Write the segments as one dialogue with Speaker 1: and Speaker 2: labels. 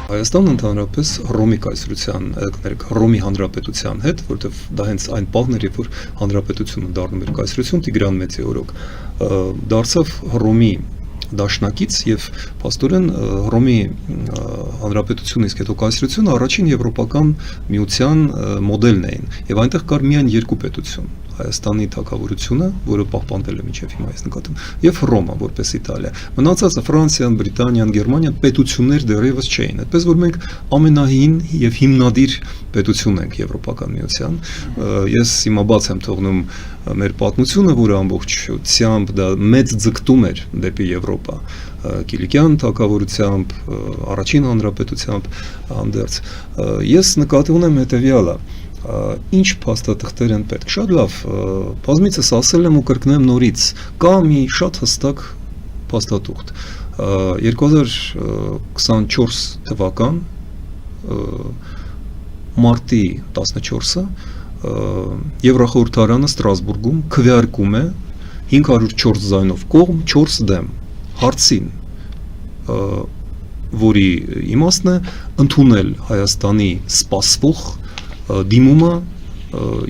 Speaker 1: Հայաստանը ընդհանրապես Հռոմի կայսրության, Հռոմի հանրապետության հետ, որտեղ դա հենց այն պահն էր, երբ որ հանրապետությունը դառնում էր կայսրություն, Տիգրան Մեծի օրոք, դարձավ Հռոմի դաշնակից եւ փաստորեն Հռոմի հանրապետությունը իսկ հետո կայսրությունը առաջին եվրոպական միության մոդելն էին եւ այնտեղ կար միայն երկու պետություն Հայաստանի թագավորությունը, որը պահպանվել է մինչև հիմա այս նկատում, եւ Հռոմը, որպես Իտալիա։ Մնացածը Ֆրանսիան, Բրիտանիան, Գերմանիան պետություններ դեռևս չէին։ Այդպես որ մենք ամենահին եւ հիմնադիր պետությունն ենք Եվրոպական միության։ Ես հիմա բաց եմ թողնում մեր պատմությունը, որը ամբողջությամբ դա մեծ ձգտում էր դեպի Եվրոպա։ Կիլիկյան թագավորությամբ, առաջին հանրապետությամբ հանդերձ։ Ես նկատի ունեմ հետեւյալը. ինչ փաստաթղթեր են պետք։ Շատ լավ, բազմիցս ասել եմ ու կրկնեմ նորից, կա մի շատ հստակ փաստաթուղթ։ 2024 թվական մարտի 14-ը Եվրախորհրդարանը Ստրասբուրգում քվեարկում է 504 ձայնով կողմ 4 դեմ հարցին, որի իմաստն է ընդունել Հայաստանի սպասվող դիմումը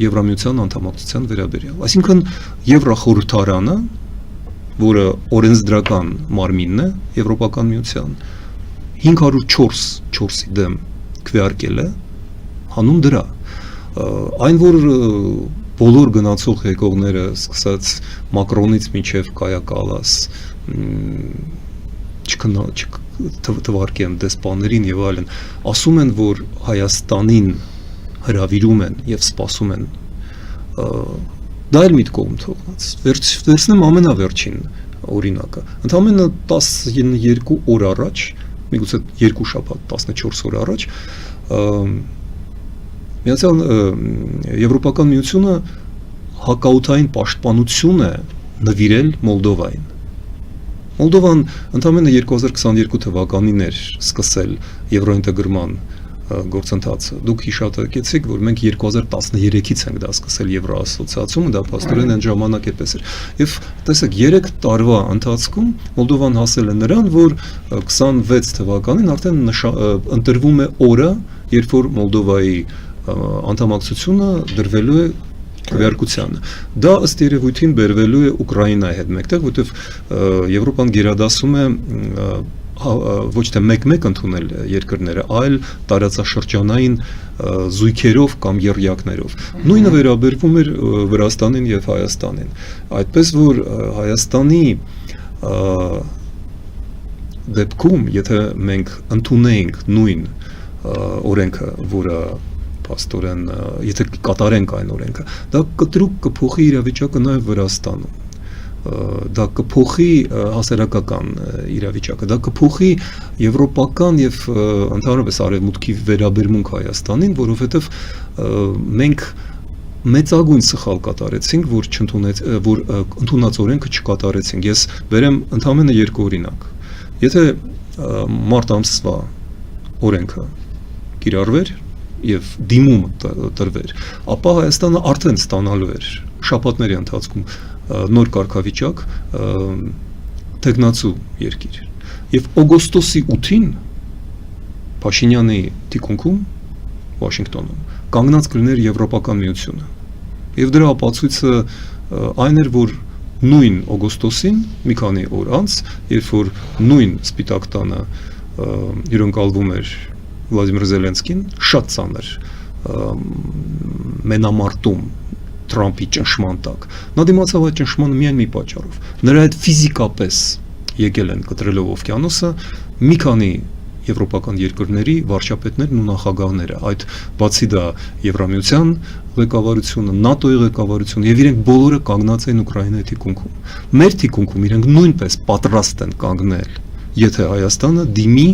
Speaker 1: Եվրամիության անդամակցության վերաբերյալ։ Այսինքն Եվրախորհրդարանը, որը օրենսդրական մարմինն է Եվրոպական միության, 504-ի դեմ քվեարկել է հանուն դրա։ Այն որ բոլոր գնացող եկողները, սկսած Մակրոնից մինչև Կայա Կալլաս, թվարկեմ դեսպաներին եւ այլն, ասում են, որ Հայաստանին հրավիրում են եւ սպասում են, դա էլ մի կողմ թողնած։ Վերցնեմ ամենավերջին օրինակը։ Ընդամենը 12 օր առաջ, միգուցե 2 շաբաթ, 14 օր առաջ, Եվրոպական միությունը հակաօդային պաշտպանություն է նվիրել Մոլդովային։ Մոլդովան ընդամենը 2022 թվականին էր սկսել եվրոինտեգրման գործընթացը։ Դուք հիշատակեցիք, որ մենք 2013-ից ենք դա սկսել Եվրոասոցիացիումը, դա փաստորեն այն ժամանակ էպես էր։ Եվ տեսեք, 3 տարվա ընթացքում Մոլդովան հասել է նրան, որ 26 թվականին արդեն ընտրվում է օրը, երբ որ Մոլդովայի անդամակցությունը դրվելու է քվեարկությանը։ Դա ըստ երևույթին բերվելու է Ուկրաինայի հետ մեկտեղ, որտեղ Եվրոպան գերադասում է ոչ թե մեկ-մեկ ընդունել երկրները, այլ տարածաշրջանային զույգերով կամ եռյակներով։ Նույնը վերաբերվում էր Վրաստանին եւ Հայաստանին։ Այդպես որ Հայաստանի դեպքում, եթե մենք ընդունեինք նույն օրենքը, որը փաստորեն, եթե կատարենք այն օրենքը, դա կտրուկ կփոխի իրավիճակը նաեւ Վրաստանում։ Դա կփոխի հասարակական իրավիճակը, դա կփոխի եվրոպական եւ ընդհանրապես արևմուտքի վերաբերմունք Հայաստանին, որովհետեւ մենք մեծագույն սխալ կատարեցինք, որ ընդունած օրենքը չկատարեցինք։ Ես բերեմ ընդամենը 2 օրինակ։ Եթե մարտ ամսվա օրենքը կիրառվեր եւ դիմում տրվեր, ապա Հայաստանը արդեն ստանալու էր շաբաթների ընթացքում նոր կարգավիճակ, տեխնացու երկիր։ Եվ օգոստոսի 8-ին Փաշինյանի թիկունքում Վաշինգտոնում կանգնած կլիներ Եվրոպական միությունը։ Եվ դրա ապացույցը այն էր, որ նույն օգոստոսին, մի քանի օր անց, երբ որ նույն Սպիտակ տանը հյուրընկալվում էր Վլադիմիր Զելենսկին, շատ ծանր մենամարտում Թրամփի ճնշման տակ։ Նա դիմացավ այդ ճնշմանը միայն մի պատճառով։ Նրա հետ ֆիզիկապես եկել են կտրելով օվկիանոսը մի քանի եվրոպական երկրների վարչապետներն ու նախագահները։ Այդ բացի դա Եվրամիության ղեկավարությունը, ՆԱՏՕ-ի ղեկավարությունը եւ իրենք բոլորը կանգնած են Ուկրաինայի թիկունքում։ Մեր թիկունքում իրենք նույնպես պատրաստ են կանգնել, եթե Հայաստանը դիմի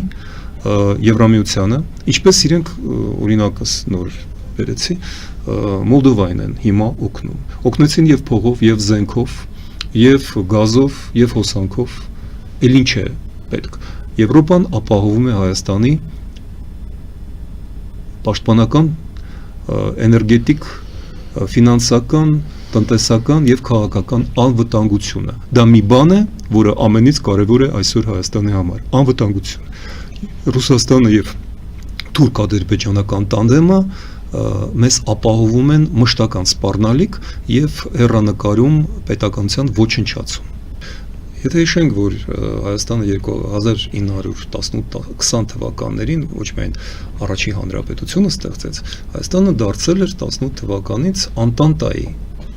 Speaker 1: Եվրամիությանը, ինչպես իրենք օրինակս նոր բերեցի, Մոլդովային են հիմա օգնում։ Օգնեցին եւ փողով, եւ զենքով, եւ գազով, եւ հոսանքով, էլ ինչ է պետք։ Եվրոպան ապահովում է Հայաստանի պաշտպանական, էներգետիկ, ֆինանսական, տնտեսական եւ քաղաքական անվտանգությունը։ Դա մի բան է, որը ամենից կարևոր է այսօր Հայաստանի համար։ Անվտանգություն։ Ռուսաստանը եւ թուրք-ադրբեջանական տանդեմը մեզ ապահովում են մշտական սպառնալիք եւ հեռանկարում պետականության ոչնչացում։ Եթե հիշենք, որ Հայաստանը 1918-20 թվականներին ոչ միայն առաջին հանրապետությունը ստեղծեց, Հայաստանը դարձել էր 18 թվականից Անտանտայի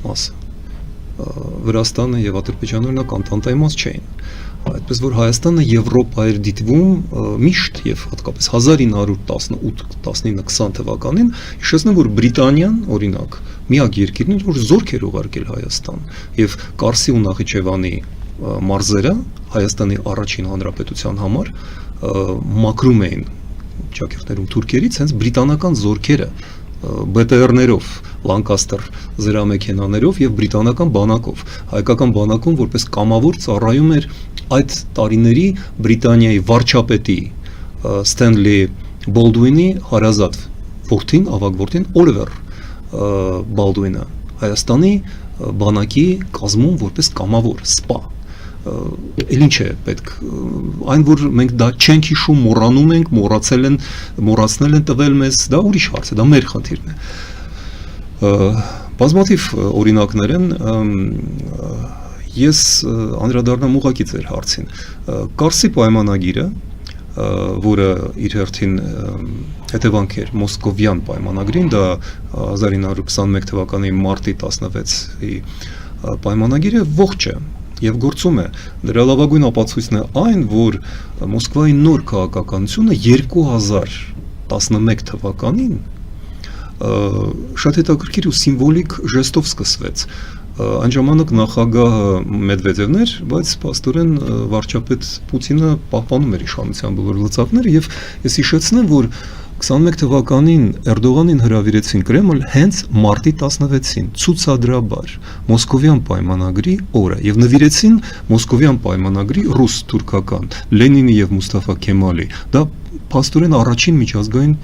Speaker 1: մասը։ Վրաստանը եւ Ադրբեջանը օրինակ Անտանտայի մաս չէին։ Այդպես որ Հայաստանը Եվրոպա էր դիտվում միշտ եւ հատկապես 1918-19-20 թվականին, հիշեցնեմ, որ Բրիտանիան օրինակ միակ երկիրն էր, որ զորք էր ուղարկել Հայաստան եւ Կարսի ու Նախիջևանի մարզերը Հայաստանի առաջին հանրապետության համար մաքրում էին ճակերտներում թուրքերից հենց բրիտանական զորքերը BTR-ներով, Լանկաստեր զրամեքենաներով եւ բրիտանական բանակով։ Հայկական բանակում որպես կամավոր ծառայում էր այդ տարիների Բրիտանիայի վարչապետի Ստենլի Բոլդուինի հարազատ որդին, ավագ որդին Օլիվեր Բալդուինը Հայաստանի բանակի կազմում որպես կամավոր սպա։ Էլ ինչ է պետք, այն որ մենք դա չենք հիշում, մոռանում ենք, մոռացնել են տվել մեզ, դա ուրիշ հարց է, դա մեր խնդիրն է։ Բազմաթիվ օրինակներ են, ես անդրադառնամ ուղղակի ձեր հարցին։ Կարսի պայմանագիրը, որը իր հերթին հետևանք էր Մոսկովյան պայմանագրին, դա 1921 թվականի մարտի 16-ի պայմանագիրը ողջ է եւ գործում է։ Դրա լավագույն ապացույցն է այն, որ Մոսկվայի նոր քաղաքականությունը 2011 թվականին շատ հետաքրքիր ու սիմվոլիկ ժեստով սկսվեց։ Այն ժամանակ նախագահը Մեդվեդևն էր, բայց փաստորեն վարչապետ Պուտինը պահպանում էր իշխանության բոլոր լծակները եւ ես հիշեցնեմ, որ 21 թվականին Էրդողանին հրավիրեցին Կրեմլ հենց մարտի 16-ին ցուցադրաբար Մոսկովյան պայմանագրի օրը եւ նվիրեցին Մոսկովյան պայմանագրի ռուս-թուրքական Լենինի եւ Մուստաֆա Քեմալի։ Դա փաստորեն առաջին միջազգային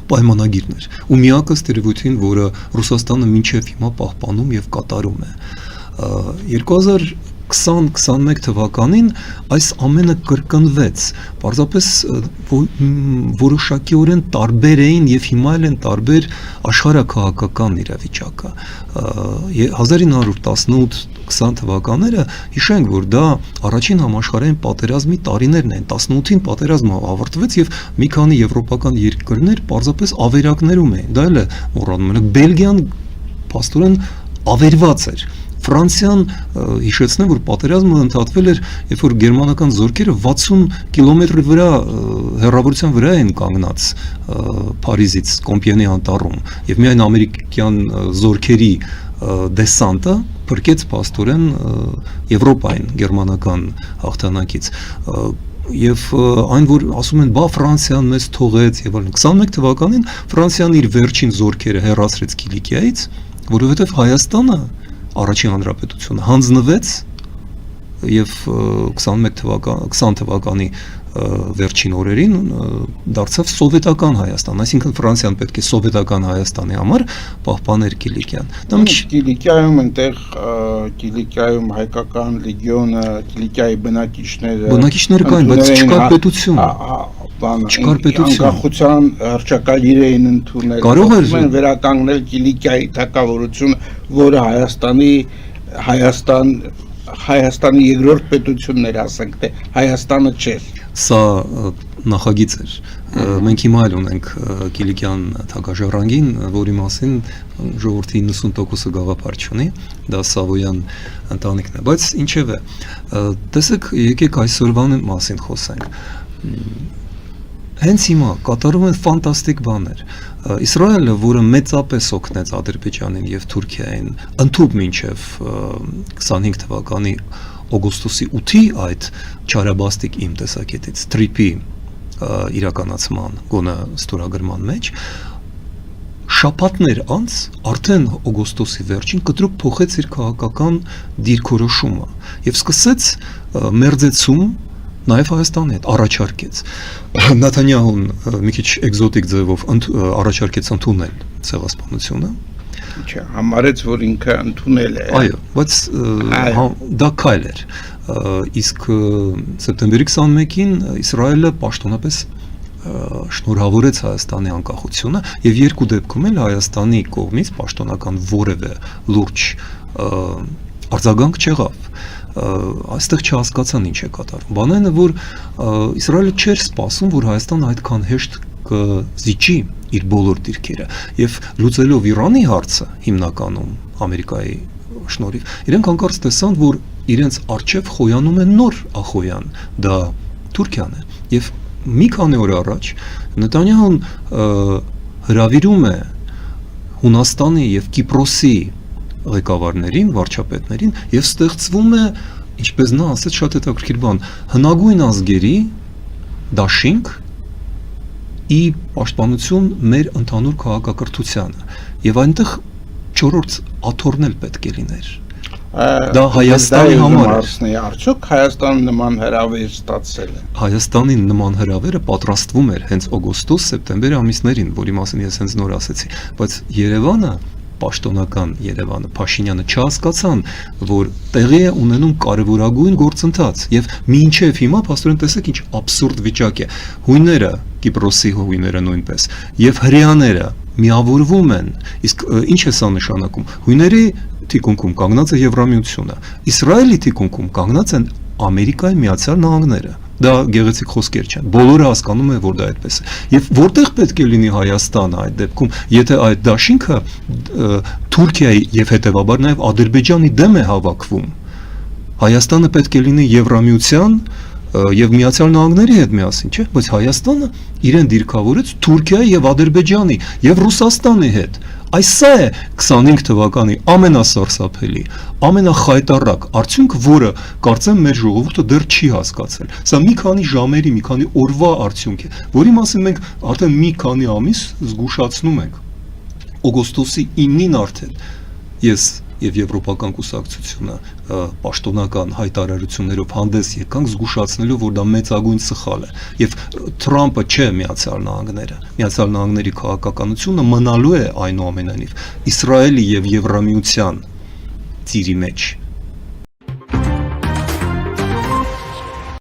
Speaker 1: պայմանագիրն էր ու միակը ստերևույթին, որը Ռուսաստանը մինչև հիմա պահպանում եւ կատարում է։ 2020-21 թվականին այս ամենը կրկնվեց, պարզապես որոշակիորեն տարբեր էին եւ հիմա են տարբեր աշխարհաքաղաքական իրավիճակը։ 1918-20 թվականները հիշենք, որ դա առաջին համաշխարհային պատերազմի տարիներն են, 18-ին պատերազմը ավարտվեց եւ մի քանի եվրոպական երկրներ պարզապես ավերակներում էին, դա էլ է մոռանում ենք, Բելգիան փաստորեն ավերված էր։ Ֆրանսիան հիշեցնեմ, որ պատերազմը ընդհատվել էր, երբ որ գերմանական զորքերը 60 կիլոմետրի վրա հեռավորության վրա են կանգնած Փարիզից Կոմպիենի անտառում, եւ միայն ամերիկյան զորքերի դեսանտը փրկեց փաստորեն Եվրոպային գերմանական հաղթանակից։ Եվ այն, որ ասում են, բա Ֆրանսիան մեզ թողեց եւ այլն, 21 թվականին Ֆրանսիան իր վերջին զորքերը հեռացրեց Կիլիկիայից, որովհետեւ Հայաստանը առաջին հանրապետությունը հանձնվեց եւ 20 թվականի վերջին օրերին դարձավ սովետական Հայաստան, այսինքն Ֆրանսիան պետք է սովետական Հայաստանի համար պահպաներ Կիլիկիան։ Դա
Speaker 2: Կիլիկիայում այնտեղ Կիլիկիայում հայկական լեգիոնը, Կիլիկիայի բնակիչները կային, բայց չկար պետություն։ Չկար պետություն։ Անկախության հռչակագիր էին ընդունել։
Speaker 1: Կարող էր
Speaker 2: վերականգնել Կիլիկիայի թագավորությունը, որը Հայաստանի երկրորդ պետությունն էր, ասենք, թե Հայաստանը չէր։
Speaker 1: Սա նախագիծ էր։ Մենք հիմա էլ ունենք Կիլիկյան թագաժառանգին, որի մասին ժողովրդի 90%-ը գաղափար չունի, դա Սավոյան ընտանիքն է, բայց ինչևէ, տեսեք, եկեք այսօրվան մասին խոսենք։ Հենց հիմա կատարում են ֆանտաստիկ բաներ։ Իսրայելը, որը մեծապես օգնեց Ադրբեջանին եւ Թուրքիային, ընդհուպ մինչև 25 թվականի օգոստոսի 8-ի այդ չարաբաստիկ իմ տեսակետից տրիպի իրականացման գոնե ստորագրման մեջ շաբաթներ անց արդեն օգոստոսի վերջին կտրուկ փոխեց իր քաղաքական դիրքորոշումը եւ սկսեց մերձեցում նաև Հայաստանի հետ առաջարկեց Նեթանյահուն մի քիչ էկզոտիկ ձևով առաջարկեց ընդունել ցեղասպանությունը
Speaker 2: Չէ, համարեց, որ ինքը ընդունել է։
Speaker 1: Այո, բայց դա քայլ էր։ Իսկ սեպտեմբերի 21-ին Իսրայելը պաշտոնապես շնորհավորեց Հայաստանի անկախությունը եւ երկու դեպքում էլ Հայաստանի կողմից պաշտոնական որևէ լուրջ արձագանք չեղավ։ Այստեղ չհասկացան ինչ է կատարվում։ Բանն է, որ Իսրայելը չէր սպասում, որ Հայաստանը այդքան հեշտ կզիջի իր բոլոր դիրքերը եւ լուծելով Իրանի հարցը հիմնականում Ամերիկայի շնորհիվ իրենք հանկարծ տեսան, որ իրենց արչեւ խոյանում է նոր ախոյան, դա Թուրքիան է եւ մի քանի օր առաջ Նետանյահուն հրավիրում է Հունաստանի եւ Կիպրոսի ղեկավարներին, վարչապետներին եւ ստեղծվում է, ինչպես նա ասաց, շատ հետաքրքիր բան, հնագույն ազգերի դաշինք ի պաշտպանություն մեր ընդհանուր քաղաքակրթությանը եւ այնտեղ 4-րդ աթոռն էլ պետք է լիներ։ Դա Հայաստանի համար
Speaker 2: է։ Արդյոք Հայաստանը նման հրավեր ստացել է։
Speaker 1: Հայաստանի նման հրավերը պատրաստվում էր հենց օգոստոս-սեպտեմբեր ամիսներին, որի մասին ես հենց նոր ասեցի, բայց Երևանը պաշտոնական Երևանը, Փաշինյանը չհասկացան, որ տեղի է ունենում կարևորագույն գործընթաց եւ մինչեւ հիմա փաստորեն տեսեք ինչ աբսուրդ վիճակ է։ Հույները, Կիպրոսի հույները նույնպես եւ հրեաները միավորվում են, իսկ ինչ է սա նշանակում։ Հույների թիկունքում կանգնած է Եվրամիությունը, Իսրայելի թիկունքում կանգնած են Ամերիկայի Միացյալ Նահանգները։ Դա գեղեցիկ խոսքեր չեն։ Բոլորը հասկանում են, որ դա այդպես է։ Եվ որտեղ պետք է լինի Հայաստանը այդ դեպքում, եթե այդ դաշինքը Թուրքիայի եւ հետեւաբար նաեւ Ադրբեջանի դեմ է հավաքվում, Հայաստանը պետք է լինի Եվրամիության եւ Միացյալ Նահանգների հետ միասին, չէ՞, բայց Հայաստանը իրեն դիրքավորեց Թուրքիայի եւ Ադրբեջանի եւ Ռուսաստանի հետ։ Այս սա է 25 թվականի ամենասարսափելի, ամենախայտառակ արդյունքը, որը կարծեմ մեր ժողովուրդը դեռ չի հասկացել։ Սա մի քանի ժամերի, մի քանի օրվա արդյունք է, որի մասին մենք արդեն մի քանի ամիս զգուշացնում ենք։ Օգոստոսի 9-ին արդեն ես եւ Եվրոպական կուսակցությունը պաշտոնական հայտարարություններով հանդես եկանք զգուշացնելով, որ դա մեծագույն սխալ է եւ Թրամփը չէ Միացյալ Նահանգները, Միացյալ Նահանգների քաղաքականությունը մնալու է այնուամենայնիվ Իսրայելի եւ Եվրամիության ծիրի մեջ